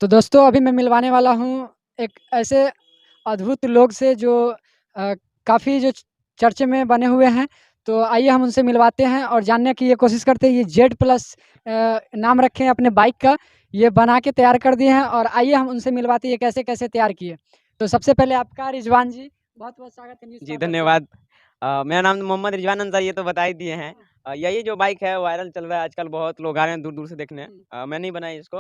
तो दोस्तों अभी मैं मिलवाने वाला हूँ एक ऐसे अद्भुत लोग से जो काफ़ी जो चर्चे में बने हुए हैं। तो आइए हम उनसे मिलवाते हैं और जानने की ये कोशिश करते हैं। ये जेड प्लस नाम रखे हैं अपने बाइक का, ये बना के तैयार कर दिए हैं और आइए हम उनसे मिलवाते हैं ये कैसे कैसे तैयार किए। तो सबसे पहले आपका रिजवान जी, बहुत बहुत स्वागत है न्यूज़ जी, पावर पे। धन्यवाद। मेरा नाम मोहम्मद रिजवान अंसारी, ये तो बता ही दिए हैं। यही जो बाइक है वायरल चल रहा है आजकल, बहुत लोग आ रहे हैं दूर-दूर से देखने। जी, मैंने ही बनाई इसको,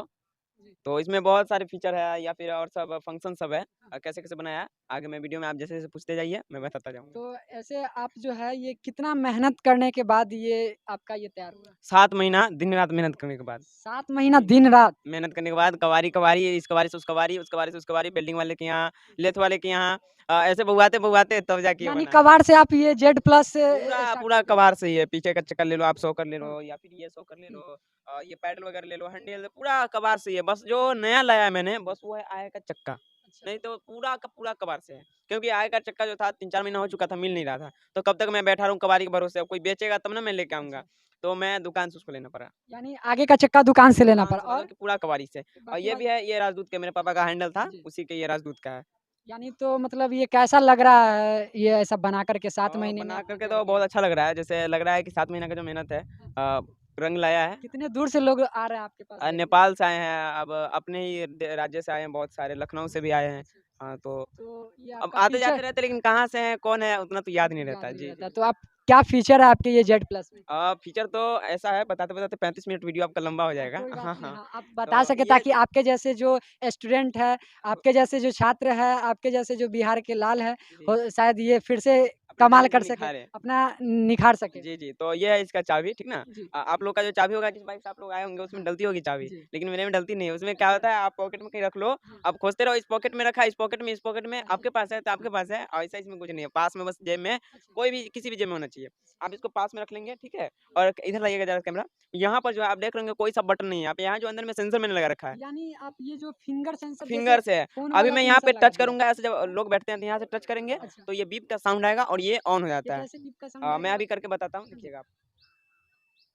जी। तो इसमें बहुत सारे फीचर है या फिर और सब फंक्शन सब है। कैसे-कैसे बनाया है, आगे मैं वीडियो में आप जैसे-जैसे पूछते जाइए, मैं बताता जाऊँगा। तो ऐसे आप जो है ये कितना मेहनत करने के बाद ये आपका ये तैयार हुआ? 7 महीना दिन-रात मेहनत करने के बाद। 7 महीना दिन-रात? मेहनत करने के बाद कबारी-कबारी, इस कबारी से उस कबारी, उस कबारी से उस कबारी, वेल्डिंग वाले के यहाँ, लेथ वाले के यहाँ ऐसे बउआते-बउआते तब जाके ये यानी बना है। कबाड़ से आप ये जेड प्लस से पूरा स्टार्ट पूरा किए? कभार से ही है, पीछे का चक्कर ले लो, आप शॉकर ले हाँ, लो या फिर ये शॉकर ले हुँ, लो, ये पैडल वगैरह ले लो, हैंडल पूरा कभार से ही है। बस जो नया लाया है मैंने, बस वो है आगे का चक्का, अच्छा। नहीं तो पूरा का पूरा कभार से है। क्योंकि आगे का चक्का जो था 3-4 महीना हो चुका था, मिल नहीं रहा था। तो कब तक मैं बैठा रहूँ कबाड़ी के भरोसे, अब कोई बेचेगा तब ना मैं लेके आऊँगा। अच्छा, तो मैं दुकान से उसको लेना पड़ा, यानी आगे का चक्का दुकान से लेना दुकान पड़ा से मतलब और कि पूरा कबाड़ी से। और बाकी ये भी वाला है, ये राजदूत का मेरे पापा का हैंडल था, जी, उसी के ये राजदूत का है। यानी तो मतलब ये कैसा लग रहा है, ये ऐसा बना कर के 7 महीने में बना आपने कर के तैयार तो किया? बहुत अच्छा लग रहा है, जैसे लग रहा है कि 7 महीने का जो मेहनत है हाँ, अ, रंग लाया है। कितने दूर से लोग आ रहे हैं आपके पास देखने? नेपाल से आए हैं, अब अपने ही राज्य से आए हैं बहुत सारे, लखनऊ से भी आए हैं। अच्छा, हाँ, तो तो ये अब आपका फीचर आते-जाते रहते हैं, लेकिन कहाँ से हैं, कौन है, उतना तो याद नहीं रहता याद है। नहीं जी, रहता, जी। तो आप क्या फीचर है आपके ये जेड प्लस में? फीचर तो ऐसा है, बताते-बताते 35 मिनट वीडियो आपका लंबा हो जाएगा। कोई बात हाँ, नहीं, हाँ। हाँ, आप बता तो सकें ये ताकि आपके जैसे जो स्टूडेंट है, अब आपके जैसे जो छात्र है, आपके जैसे जो बिहार के लाल है, जी, हो शायद ये फिर से अपने कमाल दम को कर सके, निखारें। अपना निखार सके। जी, जी। तो ये है इसका चाबी, ठीक ना? जी, आप लोग का जो चाबी होगा, जिस बाइक से आप लोग आए होंगे, उसमें हाँ, डलती होगी चाबी, जी, लेकिन मेरे में डलती नहीं है। उसमें क्या अच्छा, होता है, आप पॉकेट में कहीं रख लो, हाँ, आप खोजते रहो, इस पॉकेट में रखा, इस पॉकेट में, अच्छा, आपके पास है तो आपके हाँ, पास है, और ऐसा इसमें कुछ नहीं है। पास में बस जेब में, अच्छा, कोई भी किसी भी जेब में होना चाहिए। आप इसको पास में रख लेंगे, ठीक है? और इधर लाइएगा ज़रा कैमरा। यहाँ पर जो है आप देख रहे होंगे कोई सा बटन नहीं है। आप यहाँ जो अंदर में सेंसर मैंने लगा रखा है, यानी आप ये जो फिंगर सेंसर जैसे फिंगर से है। फ़ोन अभी वाला मैं यहाँ सेंसर पे लगा टच दिया? करूँगा, ऐसे जब लोग बैठते हैं तो यहाँ से टच करेंगे, अच्छा, तो ये बीप का साउंड आएगा और ये ऑन हो ये जाता है। कैसे बीप का साउंड मैं आएगा? अभी करके बताता हूँ, जी, देखिएगा आप।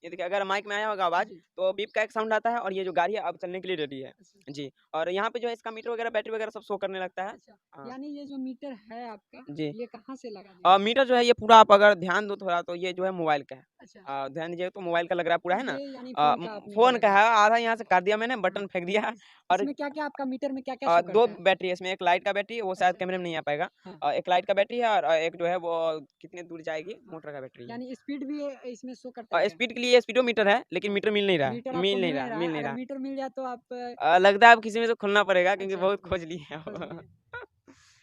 ये देखिए, अगर माइक में आया होगा आवाज़, जी, तो बीप का एक साउंड आता है और ये जो गाड़ी है अब चलने के लिए रेडी है। अच्छा। जी, और यहाँ पे जो है इसका मीटर वगैरह, बैटरी वगैरह सब शो करने लगता है। अच्छा, हाँ, यानी ये जो मीटर है आपका, जी। ये कहाँ से लगा दिया? मीटर जो है ये पूरा, आप अगर ध्यान दो थोड़ा, तो ये जो है मोबाइल का है। अच्छा, ध्यान दीजिए तो मोबाइल का लग रहा है पूरा, है ना? ये यानी फ़ोन का आप मीटर फ़ोन का लगा है, आधा यहाँ से काट दिया मैंने, हाँ, बटन फेंक दिया। और इसमें क्या-क्या आपका मीटर में क्या-क्या शो 2 करता है? बैटरी है इसमें, एक लाइट का बैटरी, वो शायद अच्छा, कैमरे में नहीं आ पाएगा। हाँ, एक लाइट का बैटरी है और एक जो है वो कितनी दूर जाएगी, हाँ, मोटर का बैटरी है। यानी स्पीड भी इसमें शो करता है क्या? स्पीड के लिए स्पीडोमीटर है, लेकिन हाँ, मीटर मिल नहीं रहा है, मीटर आपको मिल नहीं मिल रहा, नहीं रहा है, मिल नहीं अगर रहा। मीटर मिल जाए तो आप लगता है अब किसी में से खोलना पड़ेगा, क्योंकि अच्छा, बहुत खोज लिए हैं खोज लिए अब। हैं।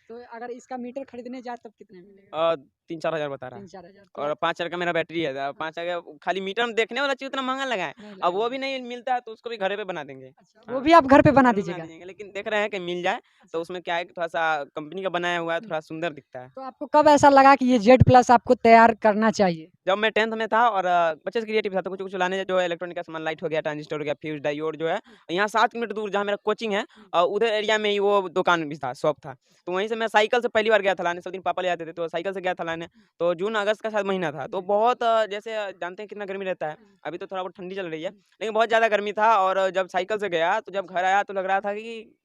तो अगर इसका मीटर खरीदने जाए तब कितने में मिलेगा? 3-4 हज़ार बता रहा है। 3-4 हज़ार तो और 5 हज़ार का मेरा बैटरी है। हाँ, 5 हज़ार खाली मीटर में देखने वाला चीज़ उतना महँगा लगा है। नहीं अब वो लगाएँगे। भी नहीं मिलता है तो उसको भी घरे पे बना देंगे। अच्छा, वो हाँ, भी आप घर पे बना घर पे बना दीजिएगा? देंगे, लेकिन देख रहे हैं कि मिल जाए, तो अच्छा, उसमें क्या है कि थोड़ा-सा कंपनी का बनाया हुआ है, हुँ, थोड़ा सुंदर दिखता है। तो आपको कब ऐसा लगा कि ये जेड प्लस आपको तैयार करना चाहिए? जब मैं 10th में था और बच्चे से क्रिएटिव था, तो कुछ-कुछ लाने जो है, इलेक्ट्रॉनिक का सामान, लाइट हो गया, ट्रांजिस्टर हो गया, फ्यूज़, डायोड जो है, हुँ, यहाँ 7 किलोमीटर दूर जहाँ मेरा कोचिंग है, हुँ, उधर एरिया में ही वो दुकान भी था, शॉप था। तो वहीं से मैं साइकिल से पहली बार गया था लाने, सब दिन पापा ले जाते थे, तो साइकिल से गया था लाने। हुँ, तो जून-अगस्त का शायद महीना था, तो जी, बहुत जैसे जानते हैं कितना गर्मी रहता है, हुँ, अभी तो थोड़ा बहुत ठंडी चल रही है, हुँ, लेकिन बहुत ज़्यादा गर्मी था। और जब साइकिल से गया, तो जब अच्छा, घर आया तो लग रहा था कि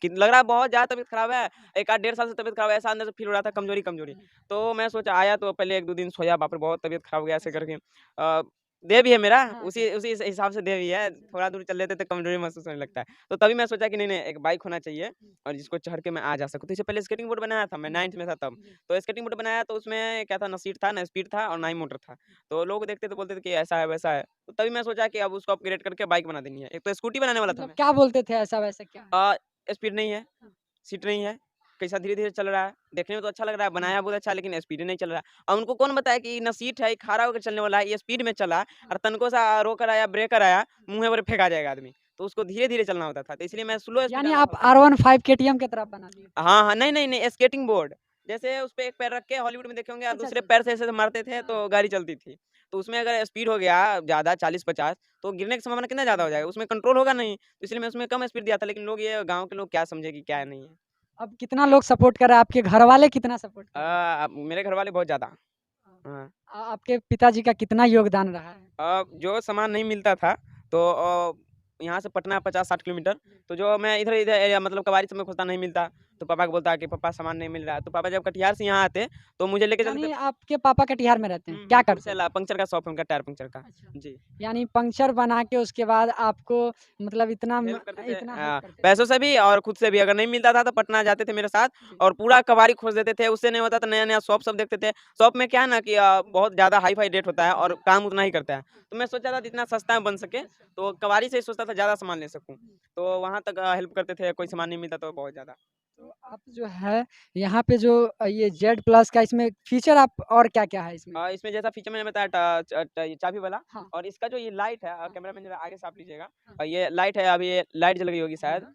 लग रहा है बहुत ज़्यादा तबीयत खराब है, 1 आध डेढ़ साल से तबीयत खराब है, ऐसा अंदर से फ़ील हो रहा था, कमज़ोरी-कमज़ोरी। हुँ, तो मैं सोचा, आया तो पहले 1-2 दिन सोया, बाप रे! बहुत तबीयत खराब हो गया ऐसे अच्छा, करके। देह भी है मेरा, हाँ, उसी अच्छा, उसी हिसाब से देह भी है, अच्छा, थोड़ा दूर चल लेते तो कमज़ोरी महसूस होने लगता है। तो तभी मैं सोचा कि नहीं, नहीं, एक बाइक होना चाहिए हुँ, और जिसको चढ़ के मैं आ जा सकूँ। तो इससे पहले स्केटिंग बोर्ड बनाया था, मैं हुँ, 9th में था तब। जी, तो स्केटिंग बोर्ड बनाया, तो उसमें क्या था, ना सीट था, ना स्पीड था और ना हुँ, ही मोटर था। हुँ, तो लोग देखते तो बोलते थे कि ऐसा है, वैसा है। तो तभी मैं सोचा कि अब उसको अपग्रेड करके बाइक बना देनी है। एक तो स्कूटी बनाने वाला था मतलब मैं। क्या बोलते थे ऐसा-वैसा क्या है? स्पीड नहीं है, हाँ, सीट नहीं है, कैसा धीरे-धीरे चल रहा है, देखने में तो अच्छा लग रहा है, हुँ, बनाया बहुत अच्छा है, लेकिन स्पीड नहीं चल रहा है। और उनको कौन बताया कि ना सीट है, ये खड़ा होकर चलने वाला है, ये स्पीड में चला हाँ, और तनको सा रोकर आया, ब्रेकर आया, हुँ, मुँहे पर फेंका जाएगा आदमी। तो उसको धीरे-धीरे चलना होता था, तो इसलिए अच्छा, मैं स्लो स्पीड यानी वाला आप हल्का बना R15 केटीएम की तरह बना दिए। हाँ, हाँ, नहीं, नहीं, नहीं, स्केटिंग बोर्ड। जैसे उसपे एक पैर रख के हॉलीवुड में देखे होंगे आप, अच्छा, दूसरे अच्छा, पैर अच्छा, से ऐसे-ऐसे मारते थे हाँ, तो गाड़ी चलती थी। तो उसमें अगर स्पीड हो गया ज़्यादा 40-50, तो गिरने की संभावना कितना ज़्यादा हो जाएगा, उसमें कंट्रोल होगा नहीं। तो इसलिए मैं उसमें कम स्पीड दिया था, लेकिन लोग, ये गाँव के लोग क्या समझे कि क्या नहीं है। अब कितना लोग सपोर्ट कर रहा है? आपके घरवाले कितना सपोर्ट कर रहे हैं? मेरे घरवाले बहुत ज़्यादा। हाँ, हाँ। आपके पिताजी का कितना योगदान रहा है? जो सामान नहीं मिलता था, तो यहाँ से पटना 50-60 किलोमीटर। तो जो मैं इधर-इधर एरिया मतलब कबाड़ी सब में खोजता नहीं मिलता, तो पापा को बोलता कि पापा सामान नहीं मिल रहा है। तो पापा जब कटिहार से यहाँ आते, तो मुझे लेके चलते यानी थे। आपके पापा कटिहार में रहते हैं, क्या करते हैं? होलसेल पंक्चर का शॉप है उनका, टायर पंक्चर का। अच्छा। जी। यानी पंक्चर बना के उसके बाद आपको मतलब इतना हेल्प करते थे हेल्प करते थे। पैसों से भी और खुद से भी। अगर नहीं मिलता था तो पटना जाते थे मेरे साथ जी। और पूरा कबाड़ी खोज देते थे। उससे नहीं होता तो नया-नया शॉप सब देखते थे। शॉप में क्या है ना कि बहुत ज़्यादा हाई-फाई रेट होता है और काम उतना ही करता है। तो मैं सोचा था जितना सस्ता में बन सके, तो कबाड़ी से ही सोचता था ज़्यादा सामान ले सकूँ। तो वहाँ तक हेल्प करते थे, कोई सामान नहीं मिलता तो बहुत ज़्यादा। तो आप जो है यहाँ पे जो ये जेड प्लस का इसमें फीचर आप और क्या-क्या है इसमें? इसमें जैसा फीचर मैंने बताया ये चाबी वाला हाँ। और इसका जो ये लाइट है हाँ। कैमरामैन जरा आगे से आप लीजिएगा। हाँ। ये लाइट है, अभी ये लाइट जल गई होगी हाँ, शायद। हाँ।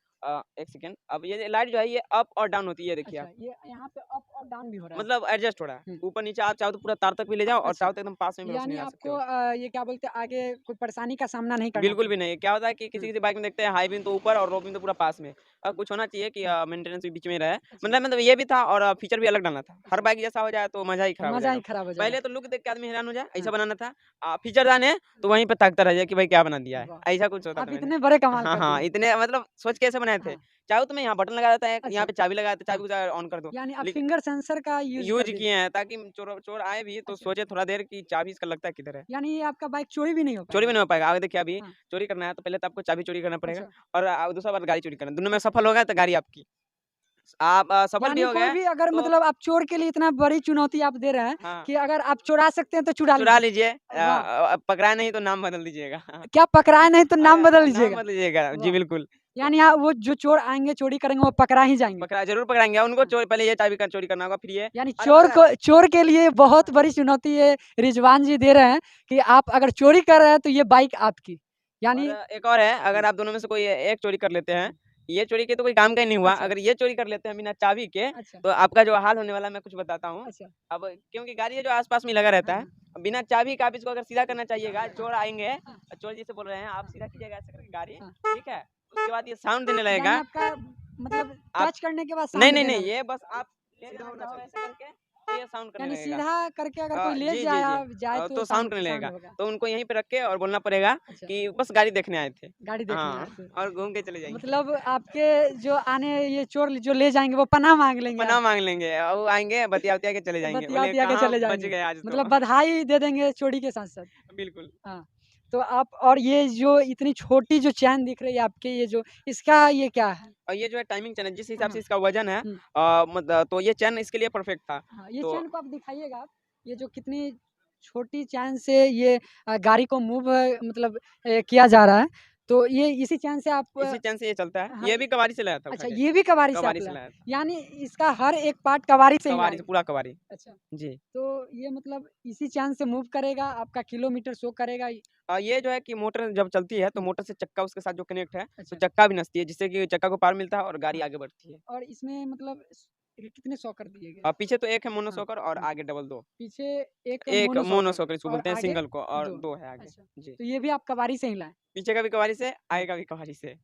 1 सेकंड। अब ये लाइट जो है ये अप और डाउन होती है, ये देखिए अच्छा, आप। ये यहाँ पे अप और डाउन भी हो रहा है। मतलब एडजस्ट हो रहा है। हुँ। ऊपर-नीचे आप चाहो तो पूरा तार तक भी ले जाओ और अच्छा, चाहो तो एकदम पास में भी रोशनी यानी ला सकते आपको हो। ये क्या बोलते हैं आगे कोई परेशानी का सामना नहीं करना बिल्कुल भी पड़ेगा। नहीं। क्या होता है कि हुँ। किसी-किसी बाइक में देखते हैं हाई बीम तो ऊपर और लो बीम तो पूरा पास में। कुछ होना चाहिए कि मेंटेनेंस भी बीच में रहे। अच्छा। मतलब ये भी था और फीचर भी अलग डालना था। हर अच्छा। बाइक जैसा हो जाए तो मज़ा ही खराब हो मज़ा जाएगा। ही खराब हो जाएगा। पहले तो लुक देख के आदमी हैरान हो जाए, ऐसा हाँ। बनाना था। फीचर डाले तो वहीं पे ताकता रह जाए कि भाई क्या बना दिया है। वाह! ऐसा कुछ होता था आप मैंने। इतने बड़े कमाल हाँ, कर हाँ, दिए। इतने मतलब सोच के ऐसे बनाए थे। हाँ। चाहो तो मैं यहाँ बटन लगा देता एक, यहाँ अच्छा। पे चाबी लगा देता, हाँ। चाबी को ऑन कर दो। यानी आप लेकिन फिंगर सेंसर का यूज़ कर यूज़ दिए। किए हैं ताकि चोर चोर आए भी तो अच्छा। सोचे थोड़ा देर कि चाबी इसका लगता है किधर है। यानी ये आपका बाइक चोरी भी नहीं हो चोरी पाएगा। भी नहीं हो पाएगा। आगे देखिए अभी हाँ। चोरी करना है तो पहले तो आपको चाबी चोरी करना पड़ेगा अच्छा। और दूसरा बार गाड़ी चोरी करना। दोनों में सफल हो गए तो गाड़ी आपकी। आप सफल भी यानी हो कोई गए भी अगर तो मतलब आप चोर के लिए इतना बड़ी चुनौती आप दे रहे हैं हाँ, कि अगर आप चुरा सकते हैं तो चुरा चुरा लीजिए। लीजिए। वाह! पकड़ाए नहीं तो नाम बदल दीजिएगा। क्या पकड़ाए नहीं तो नाम बदल नाम लीजिएगा? बदल लीजिएगा। जी, वाह! बिल्कुल। तो यानी वो जो चोर आएँगे चोरी करेंगे वो पकड़ा ही जाएँगे। पकड़ा ज़रूर पकड़ाएँगे। उनको हाँ। चोरी पहले ये चाबी का चोरी करना होगा फिर ये यानी अरे पता है चोर के लिए बहुत बड़ी चुनौती ये रिजवान जी दे रहे हैं कि आप अगर चोरी कर रहे हैं तो ये बाइक आपकी। और यानी एक और है हुँ, अगर आप दोनों में से कोई एक चोरी कर लेते हैं, ये चोरी के तो कोई काम का ही नहीं हुआ। अच्छा, अगर ये चोरी कर लेते हैं बिना चाबी के, अच्छा, तो आपका जो हाल होने वाला है मैं कुछ बताता हूँ। अच्छा। अब क्योंकि गाड़ी है जो आस-पास में लगा रहता हाँ, है, हाँ, बिना चाबी का आप इसको अगर सीधा करना चाहिएगा, हाँ, चोर आएँगे, हाँ, चोर जी से बोल रहे हैं आप सीधा कीजिएगा ऐसे करके गाड़ी, हाँ। ठीक है? उसके बाद ये साउंड देने यानी लगेगा। आपका मतलब आप टच करने के बाद नहीं, साउंड नहीं, देने नहीं, लगे। ये बस आप ले जाओ जाओ ऐसे करके, तो ये साउंड करने यानी लगेगा। सीधा करके अगर कोई ले जी, जी, जाया जी। जाए तो तो साउंड करने साउंड लगेगा। होगा। तो उनको यहीं पे रख के और बोलना पड़ेगा अच्छा, कि बस गाड़ी देखने आए थे। गाड़ी देखने हाँ, आए थे। और घूम के चले जाएँगे। मतलब आपके जो आने ये चोर जो ले जाएँगे वो पनाह माँग लेंगे पनाह आपसे। माँग लेंगे और वो आएँगे बतिया-वतिया के चले जाएँगे। बोलेंगे बतिया-वतिया के कहाँ चले बच जाएँगे। गए आज तो। मतलब बधाई दे देंगे चोरी के साथ-साथ। बिल्कुल। हाँ, तो आप और ये जो इतनी छोटी जो चैन दिख रही है आपके ये जो इसका ये क्या है? और ये जो है टाइमिंग चेन है जिस हिसाब से हाँ, इसका वज़न है हुँ। तो ये चेन इसके लिए परफेक्ट था। हाँ, ये तो चैन को आप दिखाइएगा आप। ये जो कितनी छोटी चैन से ये गाड़ी को मूव मतलब किया जा रहा है। तो ये इसी चैन से आप इसी चेन से ये चलता है। हाँ, ये भी कबाड़ी से लाया था उठा अच्छा के। ये भी कबाड़ी से आप कबाड़ी से लाए। लाया था। यानी इसका हर एक पार्ट कबाड़ी से ही कबाड़ी लाए। से पूरा कबाड़ी। अच्छा, जी। तो ये मतलब इसी चैन से मूव करेगा, आपका किलोमीटर शो करेगा। ये जो है कि मोटर जब चलती है तो हुँ, मोटर से चक्का उसके साथ जो कनेक्ट है, तो अच्छा, चक्का भी नसती है जिससे कि चक्का को पावर मिलता है और गाड़ी हाँ। आगे बढ़ती है। और इसमें मतलब कितने शॉकर दिए गए? पीछे तो एक है हाँ, मोनोशॉकर और हाँ। आगे डबल 2। पीछे एक एक मोनोशॉकर मोनोशॉकर इसको और बोलते हैं आगे सिंगल को और 2 2 है आगे। अच्छा, जी। तो ये भी आप कबाड़ी से ही लाए? पीछे का भी कबाड़ी से, हाँ। आगे का भी कबाड़ी से।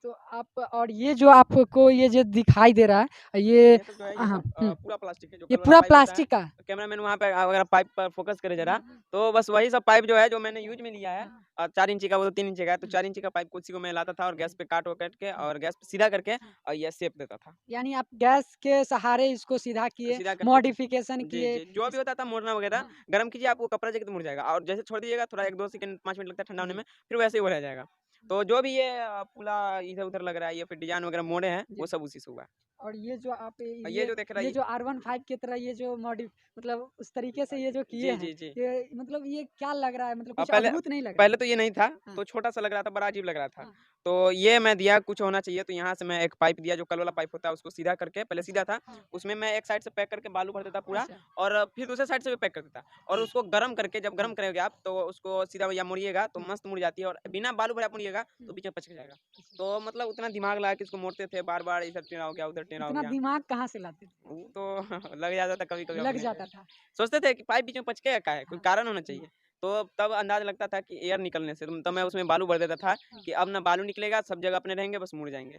तो आप और ये जो आपको ये जो दिखाई दे रहा है ये ये सब जो है ये हाँ, सब हुँ, पूरा प्लास्टिक है जो ये कल वाला पूरा पाइप होता है। प्लास्टिक का? कैमरामैन वहाँ पे अगर आप पाइप पर फ़ोकस करे ज़रा, हाँ, हाँ, तो बस वही सब पाइप जो है जो मैंने यूज़ में लिया है हाँ, 4 इंची का वो तो 3 इंची का है, तो हुँ, 4 इंची का पाइप उसी को मैं लाता था और हुँ, गैस पे काट-वाट के हुँ, और गैस पे सीधा करके हाँ। और ये शेप देता था। यानी आप गैस के सहारे इसको सीधा किए, सीधा करके मॉडिफ़िकेशन जी, किए जी। जो भी इस होता था मोड़ना वगैरह, हाँ, गरम कीजिए आप वो कपड़ा जैसे मुड़ जाएगा और जैसे छोड़ दीजिएगा थोड़ा हाँ, 1-2 सेकंड 5 मिनट लगता है ठंडा होने जी, में, फिर वैसे ही वो रह जाएगा। तो जो भी ये पूरा इधर-उधर लग रहा है, ये फिर डिज़ाइन वगैरह मोड़े हैं, वो जी। सब उसी से हुआ है। और ये जो आप और ये जो देख रहा ये है जो R15 की तरह ये जो मतलब उस तरीके से ये जो किए जी, हैं, जी, जी। ये मतलब ये क्या लग रहा है? मतलब कुछ पहले अद्भुत नहीं लग रहा है? पहले तो ये नहीं था, हाँ, तो छोटा-सा लग रहा था, बड़ा अजीब लग रहा था। हाँ, तो ये मैं दिया कुछ होना चाहिए, तो यहाँ से मैं एक पाइप दिया जो कल वाला पाइप होता है, उसको सीधा करके पहले अच्छा, सीधा था, हाँ, उसमें मैं एक साइड से पैक करके बालू भर देता पूरा अच्छा, और फिर दूसरे साइड से भी पैक कर देता और हुँ, उसको गरम करके जब गरम हाँ, करोगे आप, तो उसको सीधा या मुड़िएगा तो हुँ, मस्त मुड़ जाती है और बिना बालू भरे आप मुड़िएगा, हुँ, तो बीच में पचक जाएगा। अच्छा। तो मतलब उतना दिमाग लगा के इसको मोड़ते थे, बार-बार इधर टेढ़ा हो गया, उधर टेढ़ा हो इतना गया। दिमाग कहाँ से लाते थे? वो तो लग जाता था कभी-कभी लग अपने से। जाता था। सोचते थे कि पाइप बीच में पचकेगा काहे? कोई हाँ, कारण होना हुँ, चाहिए। तो तब अंदाज़ लगता था कि एयर निकलने से, तो मैं अच्छा, उसमें बालू भर देता था हाँ, कि अब ना बालू निकलेगा, सब जगह अपने रहेंगे, बस मुड़ जाएँगे।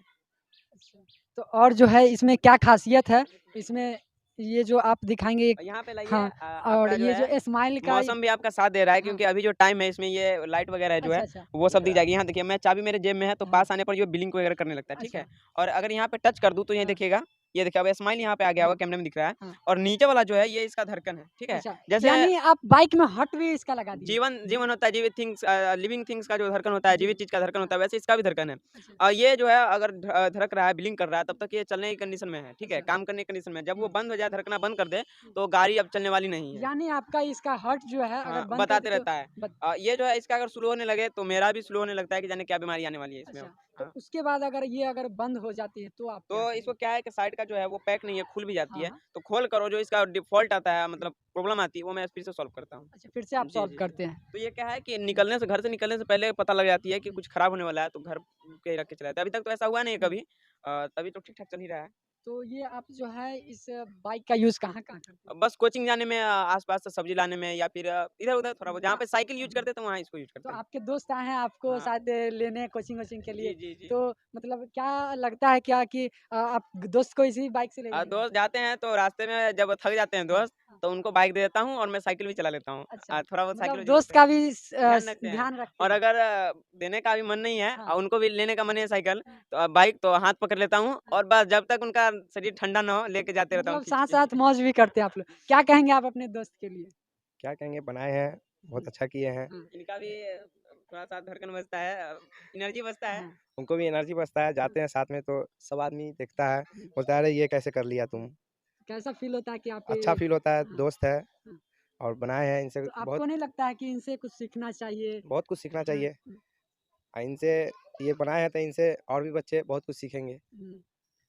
अच्छा। तो और जो है इसमें क्या ख़ासियत है? इसमें ये जो आप दिखाएँगे एक यहाँ पे लाइए हाँ, आपका और जो ये है जो स्माइल का मौसम भी आपका साथ दे रहा है हाँ। क्योंकि अभी जो टाइम है इसमें ये लाइट वगैरह जो अच्छा, है अच्छा। वो सब दिख जाएगी। यहाँ देखिए मैं चाबी मेरे जेब में है तो हाँ। पास आने पर ये ब्लिंक वगैरह करने लगता है, ठीक अच्छा। है? और अगर यहाँ पे टच कर दूँ तो ये हाँ। देखिएगा, ये देखिए अब स्माइल यहाँ पे आ गया हाँ। होगा कैमरे में दिख रहा है हाँ। और नीचे वाला जो है ये इसका धड़कन है, ठीक है? अच्छा, जैसे यानी आप बाइक में हॉट भी इसका लगा दिए? जीवन जीवन होता है, जीवित थिंग्स लिविंग थिंग्स का जो धड़कन होता है, जी। जीवित चीज़ का धड़कन होता है, वैसे इसका भी धड़कन है। अच्छा। ये जो है अगर धड़क रहा है, ब्लिंक कर रहा है, तब तक ये चलने की कंडीशन में है, ठीक है? अच्छा। काम करने की कंडीशन में है। जब वो हुँ। बंद हो जाए, धड़कना बंद कर दे, तो गाड़ी अब चलने वाली नहीं है। यानी आपका इसका हॉट जो है अगर हाँ, बंद कर बताते दे तो रहता है। बत ये जो है इसका अगर स्लो होने लगे, तो मेरा भी स्लो होने लगता है कि जाने क्या बीमारी आने वाली है इसमें अच्छा, अब। तो हाँ। उसके बाद अगर बंद हो जाती है तो आप क्या तो इसको करेंगे? क्या है कि साइड का जो है वो पैक नहीं है, खुल भी जाती हाँ, है। हाँ। तो खोल कर वो जो इसका डिफ़ॉल्ट आता है मतलब प्रॉब्लम आती है, वो मैं फिर से सॉल्व करता हूँ। अच्छा, फिर से आप जी, सॉल्व जी। करते हैं। तो ये क्या है कि निकलने से घर से निकलने से पहले पता लग जाती है कि हुँ, कुछ खराब होने वाला है, तो घर के रख के चले जाते हैं। अभी तक तो ऐसा हुआ नहीं है हुँ। कभी तभी तो ठीक-ठाक चल ही रहा है। तो ये आप जो है इस बाइक का यूज़ कहाँ-कहाँ करते हैं? बस कोचिंग जाने में आस-पास से सब्ज़ी लाने में या फिर इधर-उधर थोड़ा बहुत, जहाँ पे साइकिल यूज़ हुँ। करते हैं तो वहाँ इसको यूज़ तो करते हैं। आपके दोस्त आए हैं आपको हाँ। शायद लेने कोचिंग-वोचिंग के लिए, जी, जी, जी। तो मतलब क्या लगता है क्या कि आप दोस्त को इसी बाइक से ले जाएँगे? दोस्त जाते हैं तो रास्ते में जब थक जाते हैं हाँ, दोस्त, हाँ। तो उनको बाइक दे देता हूँ और मैं साइकिल भी चला लेता हूँ। अच्छा, थोड़ा बहुत साइकिल मतलब भी चला दोस्त लेते हैं। का भी ध्यान रखते हैं ध्यान रखते और हैं। अगर देने का भी मन नहीं है हाँ, और उनको भी लेने का मन है साइकिल, हाँ, तो बाइक तो हाथ पकड़ लेता हूँ हाँ। और बस जब तक उनका शरीर ठंडा ना हो, लेके जाते रहता हूँ मतलब खींच साथ-साथ के। मौज भी करते हैं आप लोग। क्या कहेंगे आप अपने दोस्त के लिए? क्या कहेंगे, बनाए हैं, बहुत अच्छा किए हैं। हाँ, इनका भी थोड़ा-सा धड़कन बजता है, एनर्जी बचता है। हाँ, उनको भी एनर्जी बचता है, हाँ, जाते हैं साथ में तो सब आदमी देखता है, हुँ, बोलता है अरे ये कैसे कर लिया हुँ। तुम? कैसा फ़ील होता है कि आप अच्छा फ़ील होता है, हाँ, दोस्त है हाँ। और बनाए हैं इनसे तो बहुत आपको नहीं लगता है कि इनसे कुछ सीखना चाहिए? बहुत कुछ सीखना हाँ, चाहिए। इनसे ये बनाए हैं तो इनसे और भी बच्चे बहुत कुछ सीखेंगे। हुँ।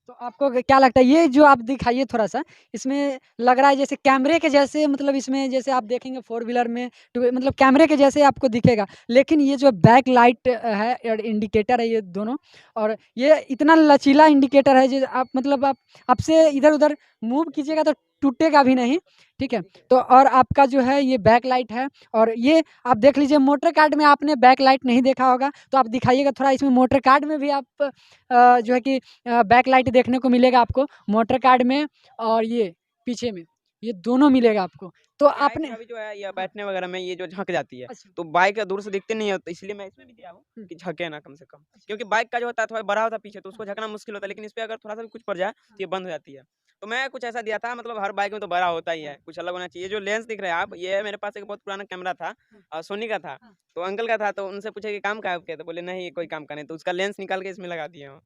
तो आपको क्या लगता है ये जो आप दिखाइए थोड़ा-सा, इसमें लग रहा है जैसे कैमरे के जैसे मतलब इसमें जैसे आप देखेंगे फ़ोर व्हीलर में टू मतलब कैमरे के जैसे आपको दिखेगा। लेकिन ये जो बैक लाइट है और इंडिकेटर है ये दोनों और ये इतना लचीला इंडिकेटर है जो आप मतलब आप आपसे इधर-उधर मूव कीजिएगा तो टूटेगा भी नहीं, ठीक है? तो और आपका जो है ये बैक लाइट है और ये आप देख लीजिए मोटर कार्ड में आपने बैक लाइट नहीं देखा होगा, तो आप दिखाइएगा थोड़ा इसमें मोटर कार्ड में भी आप जो है कि बैकलाइट देखने को मिलेगा आपको मोटर कार्ड में और ये पीछे में, ये दोनों मिलेगा आपको। तो क्या है आपने कि अभी जो है ये हाँ, बैठने वगैरह में ये जो झँक जाती है, अच्छा। तो बाइक दूर से दिखती नहीं है, तो इसलिए मैं इसमें भी दिया हूँ हुँ, कि झँके ना कम से कम। अच्छा। क्योंकि बाइक का जो होता है थोड़ा बड़ा होता है पीछे, तो हाँ, उसको झँकना मुश्किल होता है, लेकिन इस पे अगर थोड़ा-सा भी कुछ पड़ जाए, तो हाँ, ये बंद हो जाती है। तो मैं कुछ ऐसा दिया था मतलब हर बाइक में तो बड़ा होता ही हाँ, है, कुछ अलग होना चाहिए। जो लेंस दिख रहे हैं आप, हाँ, ये मेरे पास एक बहुत पुराना कैमरा था हाँ, सोनी का था। हाँ। तो अंकल का था, तो उनसे पूछा कि काम का है आपके? तो बोले नहीं कोई काम का नहीं, तो उसका लेंस निकाल के इसमें लगा दिए हूँ।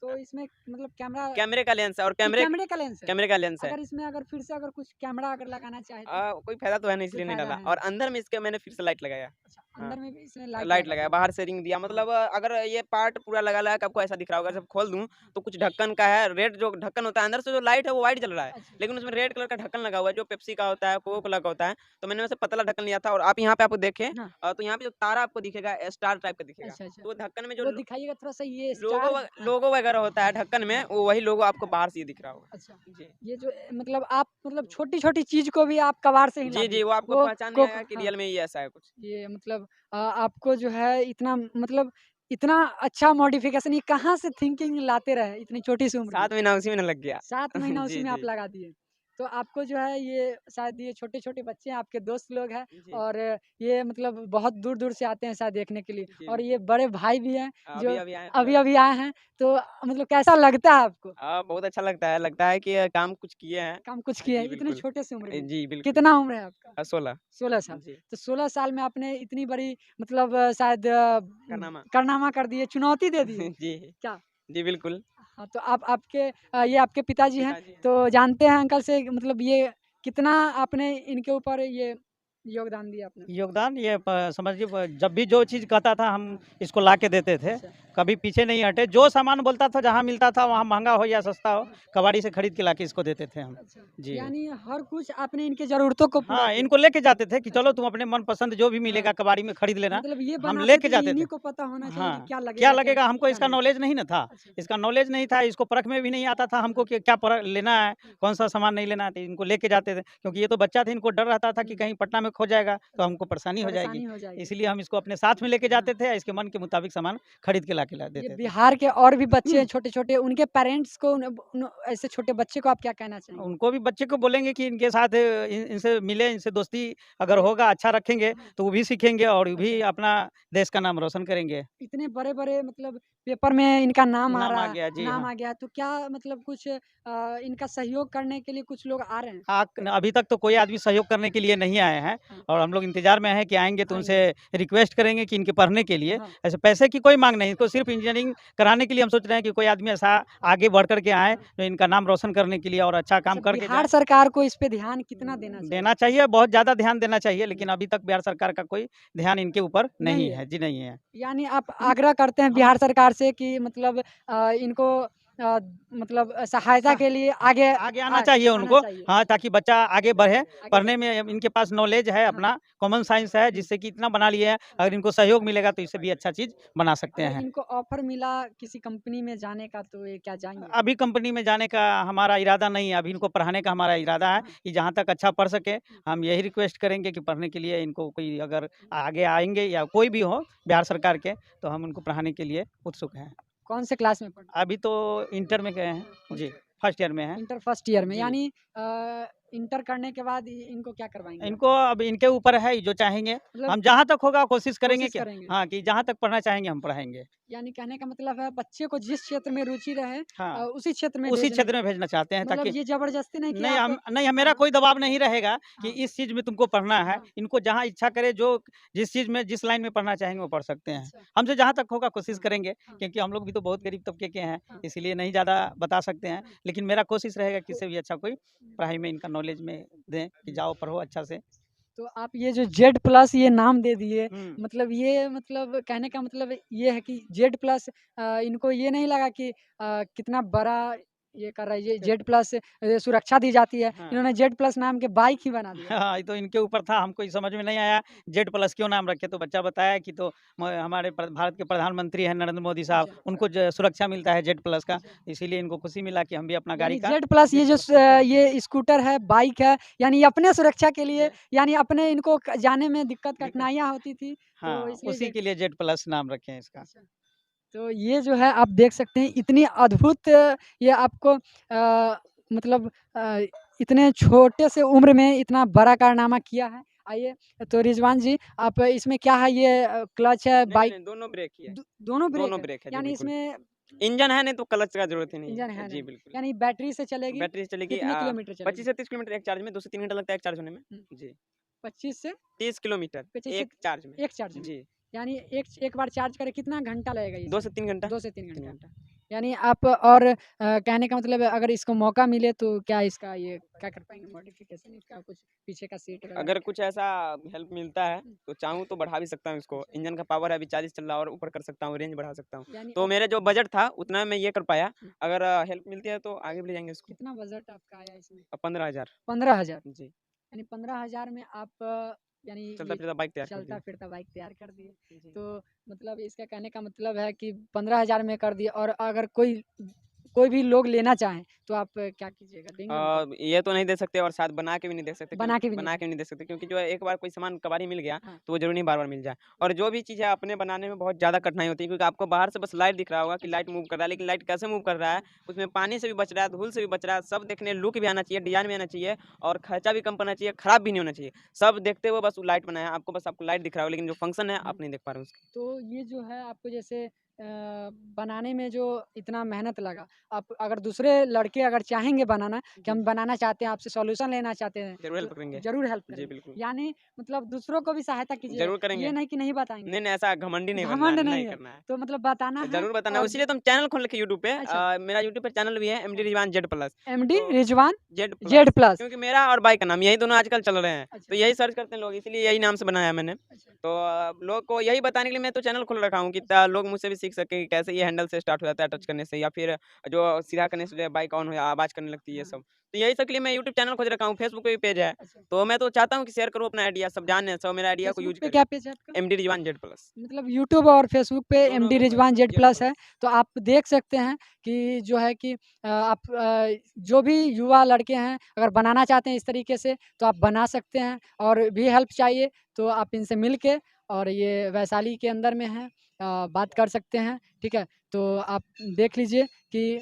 तो इसमें मतलब कैमरा कैमरे का लेंस है और ये कैमरे का लेंस है? कैमरे का लेंस है। अगर इसमें अगर फिर से अगर कुछ कैमरा अगर लगाना चाहे तो? कोई फ़ायदा तो है नहीं कोई इसलिए नहीं फ़ायदा डाला है और नहीं। अंदर में इसके मैंने फिर से लाइट लगाया। अच्छा, हाँ। अंदर में भी इसमें लाइट लाइट लगा लगाया, दिए। बाहर से रिंग दिया हाँ, मतलब अगर ये पार्ट पूरा लगा-लगा के आपको ऐसा दिख रहा होगा, जब खोल दूँ, हाँ। तो कुछ ढक्कन का है, रेड जो ढक्कन होता है, अंदर से जो लाइट है वो व्हाइट जल रहा है, अच्छा, लेकिन उसमें रेड कलर का ढक्कन लगा हुआ है, जो पेप्सी का होता है, कोको कोला का होता है, तो मैंने वैसे पतला ढक्कन लिया था और आप यहाँ पे आपको देखें हाँ। तो यहाँ पे जो तारा आपको दिखेगा, स्टार टाइप का दिखेगा, अच्छा, अच्छा। तो वो ढक्कन में जो वो दिखाइएगा थोड़ा-सा ये लोगो स्टार हाँ। लोगो वगैरह होता है ढक्कन में, वो वही लोगो आपको बाहर से ही दिख रहा होगा। अच्छा, जी। ये जो मतलब आप मतलब छोटी-छोटी चीज़ को भी आप कबाड़ से ही ला जी, दिए। जी, वो आपको वो पहचान नहीं कोक आएगा कि हाँ, रियल में ये ऐसा है कुछ। ये मतलब आपको जो है इतना मतलब इतना अच्छा मॉडिफ़िकेशन ये कहाँ से थिंकिंग लाते रहे इतनी छोटी सी उम्र में? 7 महीना उसी में लग गया। 7 महीना उसी जी, में आप जी। लगा दिए। तो आपको जो है ये शायद ये छोटे-छोटे बच्चे हैं, आपके दोस्त लोग हैं जी। और ये मतलब बहुत दूर-दूर से आते हैं शायद देखने के लिए जी, और ये बिल्कुल। बड़े भाई भी हैं जो अभी-अभी आए हैं तुरंत। अभी-अभी आए हैं। तो मतलब कैसा लगता है आपको? बहुत अच्छा लगता है कि काम कुछ किए हैं। काम कुछ किए हैं जी, इतने बिल्कुल। छोटे से उम्र में। जी, बिल्कुल। कितना उम्र है आपका? 16 16 साल। जी, तो 16 साल में आपने इतनी बड़ी मतलब शायद कारनामा। कारनामा कर दिए, चुनौती दे दी है। जी, क्या? जी, बिल्कुल। हाँ, तो आप आपके ये आपके पिताजी हैं, पिताजी हैं। तो जानते हैं अंकल से मतलब ये कितना आपने इनके ऊपर ये योगदान दिया आपने? योगदान ये समझिए जब भी जो चीज़ कहता था हम इसको ला के देते थे, अच्छा। कभी पीछे नहीं हटे। जो सामान बोलता था जहाँ मिलता था वहाँ महँगा हो या सस्ता हो, कबाड़ी से खरीद के लाके इसको देते थे हम। अच्छा, जी। यानी हर कुछ आपने इनकी ज़रूरतों को पूरा हाँ, किया। इनको लेके जाते थे कि अच्छा। चलो तुम अपने मनपसंद जो भी हाँ, मिलेगा कबाड़ी में खरीद लेना, मतलब ये हम बनाते लेके थे जाते इन्हीं थे। को पता होना चाहिए कि हाँ, क्या लगेगा हमको क्या इसका नहीं। नॉलेज नहीं ना था। अच्छा। इसका नॉलेज नहीं था, इसको परख में भी नहीं आता था हमको कि क्या लेना है, कौन-सा सामान नहीं लेना है, तो इनको लेके जाते थे। क्योंकि ये तो बच्चा थे, इनको डर रहता था कि हुँ। कहीं पटना में में खो जाएगा तो हमको परेशानी हो जाएगी। हो जाएगी। इसलिए हम इसको अपने साथ में लेके जाते थे, इसके मन के मुताबिक सामान खरीद के ला ये देते थे। बिहार के और भी बच्चे हैं छोटे-छोटे, उनके पेरेंट्स को ऐसे छोटे बच्चे को आप क्या कहना चाहेंगे? उनको भी बच्चे को बोलेंगे कि इनके साथ इनसे मिले, इनसे दोस्ती अगर होगा, अच्छा रखेंगे तो वो भी सीखेंगे और वो भी अपना देश का नाम रोशन करेंगे। इतने बड़े-बड़े मतलब पेपर में इनका नाम आ नाम रहा आ है, गया, जी नाम हाँ। आ गया, तो क्या मतलब कुछ इनका सहयोग करने के लिए कुछ लोग आ रहे हैं? अभी तक तो कोई आदमी सहयोग करने के लिए नहीं आए हैं हाँ। और हम लोग इंतज़ार में हैं कि आएँगे तो उनसे रिक्वेस्ट करेंगे कि इनके पढ़ने के लिए, हाँ। ऐसे पैसे की कोई माँग नहीं, इनको सिर्फ इंजीनियरिंग कराने के लिए हम सोच रहे हैं कि कोई आदमी ऐसा आगे बढ़ कर के आए, जो इनका नाम रोशन करने के लिए और अच्छा काम अच्छा, करके बिहार जाए। सरकार को इस पे ध्यान कितना देना चाहिए? देना चाहिए, बहुत ज़्यादा ध्यान देना चाहिए, लेकिन अभी तक बिहार सरकार का कोई ध्यान इनके ऊपर नहीं है। जी, नहीं है। यानी आप आग्रह करते हैं बिहार सरकार से कि मतलब इनको मतलब सहायता के लिए आगे आगे आना चाहिए उनको, हाँ, ताकि बच्चा आगे बढ़े, पढ़ने में इनके पास नॉलेज है, अपना कॉमन साइंस है, जिससे कि इतना बना लिए हैं, अगर इनको सहयोग मिलेगा तो इससे भी अच्छा चीज़ बना सकते अगर हैं। इनको ऑफर मिला किसी कंपनी में जाने का तो ये क्या जाएँगे? अभी कंपनी में जाने का हमारा इरादा नहीं है, अभी इनको पढ़ाने का हमारा इरादा है कि जहाँ तक अच्छा पढ़ सके, हम यही रिक्वेस्ट करेंगे कि पढ़ने के लिए इनको कोई अगर आगे आएँगे या कोई भी हो बिहार सरकार के, तो हम उनको पढ़ाने के लिए उत्सुक हैं। कौन से क्लास में पढ़ते अभी तो इंटर में गए हैं। जी, फर्स्ट ईयर में हैं। इंटर फर्स्ट ईयर में, जी। यानी इंटर करने के बाद इनको क्या करवाएँगे? इनको अब इनके ऊपर है, जो चाहेंगे। मतलब हम जहाँ तक होगा कोशिश करेंगे कोशिश कि करेंगे। हाँ, कि जहाँ तक पढ़ना चाहेंगे हम पढ़ाएँगे। यानी कहने का मतलब है बच्चे को जिस क्षेत्र में रुचि रहे हाँ, उसी क्षेत्र में उसी भेजने क्षेत्र में भेजना चाहते हैं मतलब ताकि ये ज़बरदस्ती नहीं कि नहीं आप नहीं, मेरा कोई दबाव नहीं रहेगा कि हाँ। इस चीज़ में तुमको पढ़ना है। हाँ। इनको जहाँ इच्छा करे, जो जिस चीज़ में, जिस लाइन में पढ़ना चाहेंगे वो पढ़ सकते हैं। अच्छा। हमसे जहाँ तक होगा कोशिश हाँ। करेंगे, हाँ। क्योंकि हम लोग भी तो बहुत गरीब तबके के हैं, हाँ। इसीलिए नहीं ज़्यादा बता सकते हैं। लेकिन मेरा कोशिश रहेगा कि तो इससे भी अच्छा कोई पढ़ाई में इनका नॉलेज में दें कि जाओ पढ़ो अच्छा से। तो आप ये जो जेड प्लस ये नाम दे दिए, हुँ। मतलब ये मतलब कहने का मतलब ये है कि जेड प्लस इनको ये नहीं लगा कि कितना बड़ा ये कर रहा है, ये जेड प्लस सुरक्षा दी जाती है, हाँ। इन्होंने जेड प्लस नाम के बाइक ही बना दिया। हाँ, ये तो इनके ऊपर था, हमको ये समझ में नहीं आया, जेड प्लस क्यों नाम रखे? तो बच्चा बताया कि तो हमारे भारत के प्रधानमंत्री हैं नरेंद्र मोदी साहब, अच्छा। उनको सुरक्षा मिलता है जेड प्लस का, इसीलिए इनको खुशी मिला कि हम भी अपना गाड़ी यानी का जेड प्लस ये जो ये स्कूटर है, बाइक है, यानी अपने सुरक्षा के लिए, यानी अपने इनको जाने में दिक्कत कठिनाइयाँ होती थी, तो हाँ, इसलिए उसी के लिए जेड प्लस नाम रखे हैं इसका। अच्छा। तो ये जो है आप देख सकते हैं इतनी अद्भुत ये आपको मतलब इतने छोटे से उम्र में इतना बड़ा कारनामा किया है। आइए तो रिजवान जी आप इसमें क्या है ये क्लच है नहीं, बाइक नहीं, दोनों ब्रेक ही है। दोनों ब्रेक दोनों है? ब्रेक है, जी यानी बिल्कुल। इसमें इंजन है नहीं तो क्लच का ज़रूरत ही नहीं इंजन है। है जी, नहीं, बिल्कुल। यानी बैटरी से चलेगी? बैटरी से चलेगी कितने किलोमीटर 25 चलेगी? से 30 किलोमीटर एक चार्ज में, 2 से 3 घंटा लगता है एक चार्ज होने में। हुँ। जी, 25 से 30 किलोमीटर 25 से एक चार्ज में। एक चार्ज में? जी, यानी एक बार चार्ज करें कितना घंटा लगेगा ये 2 चीज़? से 3 घंटा। 2 से 3 3 घंटा। घंटा। यानी आप और कहने का मतलब है अगर इसको मौका मिले तो क्या इसका ये क्या कर पाएँगे मॉडिफ़िकेशन इसका कुछ पीछे का सीट वगैरह? अगर कुछ ऐसा हेल्प मिलता है तो चाहूँ तो बढ़ा भी सकता हूँ इसको। इंजन का पावर है अभी 40 चल रहा है और ऊपर कर सकता हूँ, रेंज बढ़ा सकता हूँ। यानी तो अब मेरा जो बजट था उतना में ये कर पाया। हुँ। अगर हेल्प मिलती है तो आगे भी ले जाएँगे इसको। कितना बजट आपका आया इसमें? 15,000 15,000 जी, यानी 15,000 में आप यानी ये चलता-फिरता बाइक तैयार कर चलता दिया। फिरता बाइक तैयार कर दिए। जी। तो मतलब इसका कहने का मतलब है कि 15,000 में कर दिए और अगर कोई भी लोग लेना चाहें तो आप क्या कीजिएगा? देंगे उनको? ये तो नहीं दे सकते और शायद बना के भी नहीं दे सकते बना के भी नहीं बना के नहीं दे सकते क्योंकि जो है एक बार कोई सामान कबाड़ी मिल गया हाँ। तो वो ज़रूरी नहीं बार-बार मिल जाए। और जो भी चीज़ है अपने बनाने में बहुत ज़्यादा कठिनाई होती है क्योंकि आपको बाहर से बस लाइट दिख रहा होगा कि लाइट मूव कर रहा है, लेकिन लाइट कैसे मूव कर रहा है, उसमें पानी से भी बच रहा है, धूल से भी बच रहा है, सब देखने लुक भी आना चाहिए, डिज़ाइन भी आना चाहिए और खर्चा भी कम पड़ना चाहिए, खराब भी नहीं होना चाहिए। सब देखते हुए बस वो लाइट बनाया है, आपको लाइट दिख रहा होगा लेकिन जो फंक्शन है आप नहीं देख पा रहे हो उसका। तो ये जो है आपको जैसे बनाने में जो इतना मेहनत लगा, आप अगर दूसरे लड़के अगर चाहेंगे बनाना कि हम बनाना चाहते हैं, आपसे सॉल्यूशन लेना चाहते हैं, ज़रूर हेल्प करेंगे। ज़रूर हेल्प जी, करेंगे। बिल्कुल। यानी मतलब दूसरों को भी सहायता कीजिएगा, ज़रूर करेंगे। ये नहीं कि नहीं बताएँगे। नहीं, नहीं ऐसा घमंडी नहीं बनना है, घमंड नहीं नहीं है, करना है। तो मतलब बताना है ज़रूर बताना है, और इसीलिए तो हम चैनल खोल रखे यूट्यूब पे। अच्छा। मेरा यूट्यूब पे चैनल भी है MD Rizwan Z plus. MD तो रिजवान जेड जेड प्लस। क्योंकि मेरा और बाइक का नाम यही दोनों आजकल चल रहे हैं, अच्छा। तो यही सर्च करते हैं लोग, इसलिए यही नाम से बनाया मैंने। अच्छा। तो लोग को यही बताने के लिए मैं तो चैनल खोल रखा हूँ कि लोग मुझसे भी सीख सीख सकें कि कैसे ये हैंडल से स्टार्ट हो जाता है टच करने से, या फिर जो सीधा करने से जो है बाइक ऑन हो या आवाज़ करने लगती है ये हाँ। सब। तो यही सब के लिए मैं यूट्यूब चैनल खोज रखा हूँ, फेसबुक पे भी पेज है। अच्छा, तो मैं तो चाहता हूँ कि शेयर करूँ अपना आइडिया, सब जाने, सब मेरे आइडिया को फेसबुक यूज़ पे करें। क्या पेज है आपका? MD Rizwan Z plus. मतलब यूट्यूब और फेसबुक पे दोनों एमडी पे रिजवान जेड जेड प्लस है, प्लस। तो आप देख सकते हैं कि जो है कि आप जो भी युवा लड़के हैं, अगर बनाना चाहते हैं इस तरीके से, तो आप बना सकते हैं और भी हेल्प चाहिए, तो आप इनसे मिल के और ये वैशाली के अंदर में है बात कर सकते हैं, ठीक है? तो आप देख लीजिए कि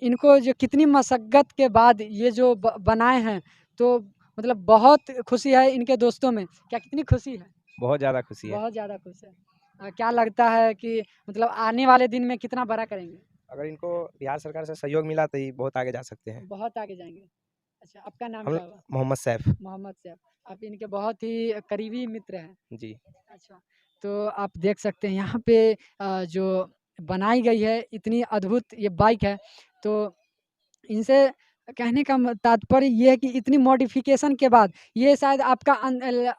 इनको जो कितनी मशक्कत के बाद ये जो बनाए हैं, तो मतलब बहुत खुशी है इनके दोस्तों में। क्या कितनी खुशी है? बहुत ज़्यादा खुशी है। बहुत ज़्यादा खुश है। क्या लगता है कि मतलब आने वाले दिन में कितना बड़ा करेंगे? अगर इनको बिहार सरकार से सहयोग मिला तो ये बहुत आगे जा सकते हैं। बहुत आगे जाएँगे। अच्छा, आपका नाम हम क्या हुआ? मोहम्मद सैफ। मोहम्मद सैफ। आप इनके बहुत ही करीबी मित्र हैं। जी। अच्छा, तो आप देख सकते हैं यहाँ पे जो बनाई गई है इतनी अद्भुत ये बाइक है, तो इनसे कहने का तात्पर्य ये है कि इतनी मॉडिफ़िकेशन के बाद ये शायद आपका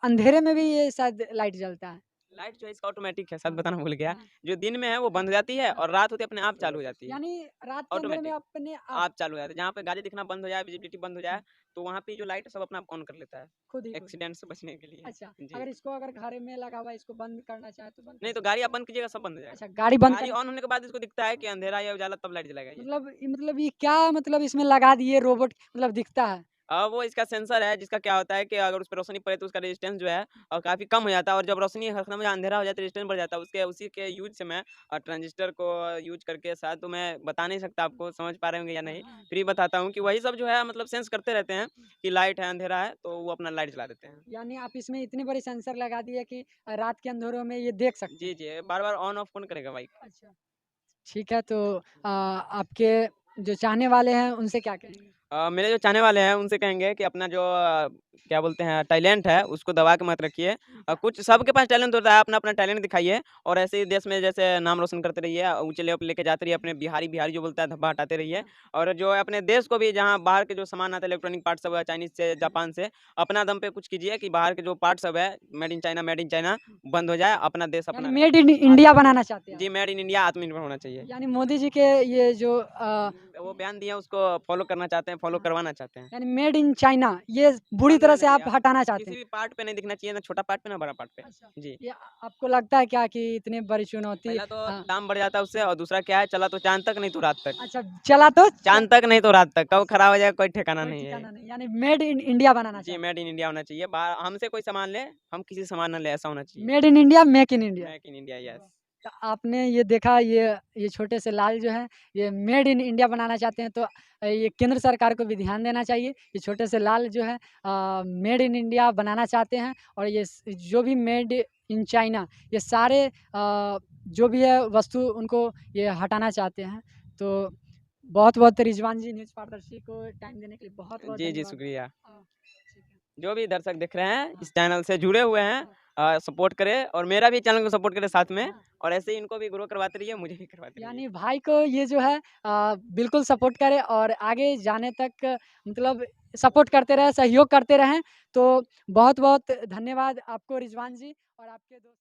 अंधेरे में भी ये शायद लाइट जलता है। लाइट जो है इसका ऑटोमेटिक है, सच बताना भूल गया। हाँ। जो दिन में है वो बंद हो जाती है और रात होते अपने आप चालू हो जाती है। यानी रात के अंधेरे में ऑटोमेटिक अपने आप आप चालू हो जाता है। जहाँ पे गाड़ी दिखना बंद हो जाए, विजिबिलिटी बंद हो जाए, तो वहाँ पे जो लाइट है सब अपना आप ऑन कर लेता है, खुद ही एक्सीडेंट से बचने के लिए। अच्छा, जी। अगर इसको अगर घर में लगा हुआ है, इसको बंद करना चाहे तो बंद कर नहीं तो सकते गाड़ी हैं? आप बंद कीजिएगा सब बंद हो जाएगा। अच्छा, गाड़ी बंद गाड़ी करने ऑन होने के बाद इसको दिखता है कि अंधेरा या उजाला, तब लाइट जलाएगा ये। मतलब ये क्या मतलब इसमें लगा दिए रोबोट मतलब दिखता है? वो इसका सेंसर है जिसका क्या होता है कि अगर उस पे रोशनी पड़े तो उसका रेजिस्टेंस जो है काफ़ी कम हो जाता है, और जब रोशनी खत्म हो जाए, अंधेरा हो जाए तो रेजिस्टेंस बढ़ जाता है। उसके उसी के यूज़ से मैं ट्रांजिस्टर को यूज़ करके, शायद तो मैं बता नहीं सकता आपको, समझ पा रहे होंगे या नहीं। फिर भी बताता हूँ कि वही सब जो है मतलब सेंस करते रहते हैं कि लाइट है, अंधेरा है, तो वो अपना लाइट जला देते हैं। यानी आप इसमें इतनी बड़ी सेंसर लगा दिए कि रात के अंधेरों में ये देख सकते जी, हैं। जी, बार-बार ऑन ऑफ कौन करेगा बाइक? अच्छा, ठीक है, तो आपके जो चाहने वाले हैं उनसे क्या कहेंगे? मेरे जो चाहने वाले हैं उनसे कहेंगे कि अपना जो क्या बोलते हैं टैलेंट है उसको दबा के मत रखिए। कुछ सबके पास टैलेंट होता है, अपना-अपना टैलेंट दिखाइए और ऐसे ही देश में जैसे नाम रोशन करते रहिए, ऊँचे लेवल पे लेके जाते रहिए, अपने बिहारी जो बोलता है धब्बा हटाते रहिए। और जो है अपने देश को भी, जहाँ बाहर के जो सामान आता है इलेक्ट्रॉनिक पार्ट सब है चाइनीज़ से, जापान से, अपना दम पे कुछ कीजिए कि बाहर के जो पार्ट सब है मेड इन चाइना बंद हो जाए, अपना देश यानी अपना रहे। मेड इन इंडिया बनाना चाहते हैं जी, आप? मेड इन इंडिया आत्मनिर्भर होना चाहिए। यानी मोदी जी के ये जो वो बयान दिए हैं उसको फॉलो करना चाहते हैं, फॉलो करवाना चाहते हैं। यानी मेड इन चाइना ये बुरी बंद तरह रहना से चाहिए। आप हटाना चाहते किसी हैं। भी पार्ट पे नहीं दिखना चाहिए, ना छोटा पार्ट पे, ना बड़ा पार्ट पे। अच्छा, जी। ये आपको लगता है क्या कि इतनी बड़ी चुनौती पहला तो हाँ, दाम बढ़ जाता है उससे, और दूसरा क्या है, चला तो चाँद तक, नहीं तो रात तक। अच्छा चला तो चाँद तक नहीं तो रात तक, कब खराब हो जाए कोई ठिकाना कोई नहीं है। ठिकाना नहीं, यानी मेड इन इंडिया बनाना जी, चाहते मेड इन इंडिया होना चाहिए। बाहर हमसे कोई सामान ले, हम किसी से सामान ना ले, ऐसा होना हैं। चाहिए। Made in India, make in India. Make in India, yes. तो आपने ये देखा ये छोटे से लाल जो हैं ये मेड इन इंडिया बनाना चाहते हैं, तो ये केंद्र सरकार को भी ध्यान देना चाहिए। ये छोटे से लाल जो है मेड इन इंडिया बनाना चाहते हैं और ये जो भी मेड इन चाइना ये सारे जो भी है वस्तु उनको ये हटाना चाहते हैं। तो बहुत-बहुत रिजवान जी न्यूज़ पारदर्शी को टाइम देने के लिए बहुत-बहुत जी, जी, धन्यवाद। शुक्रिया। ठीक है। जो भी दर्शक देख रहे हैं, इस चैनल से जुड़े हुए हैं, सपोर्ट करें और मेरा भी चैनल को सपोर्ट करें साथ में, हाँ। और ऐसे ही इनको भी ग्रो करवाते रहिए, मुझे भी करवाते रहिए। यानी भाई को ये जो है बिल्कुल सपोर्ट करें और आगे जाने तक मतलब सपोर्ट करते रहें, सहयोग करते रहें। तो बहुत-बहुत धन्यवाद आपको रिजवान जी और आपके दोस्त